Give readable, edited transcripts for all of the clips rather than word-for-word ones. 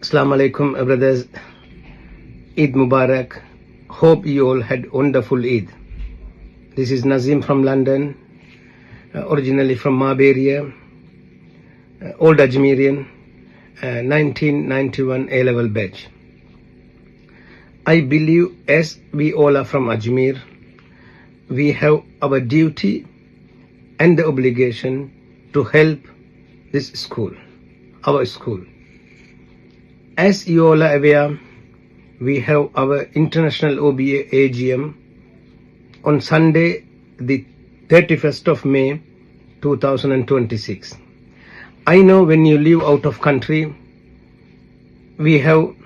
Assalamu alaikum, brothers. Eid Mubarak. Hope you all had wonderful Eid. This is Nazeem from London, originally from Marberia, old AJMEERian, 1991 A-level batch. I believe as we all are from AJMEER, we have our duty and the obligation to help this school, our school. As you all are aware, we have our International OBA AGM on Sunday, the 31st of May 2026. I know when you live out of country, we have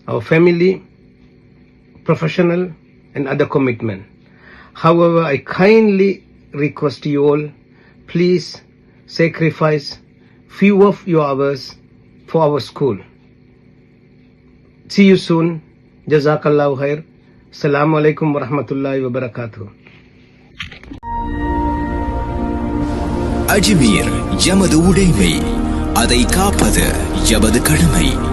our family, professional and other commitment. However, I kindly request you all, please sacrifice few of your hours for our school. See you soon. Jazakallahu khair. Assalamu alaikum wa rahmatullahi wa barakatuh. AJMEER எமது உடைமை, அதை காப்பது எமது கடமை.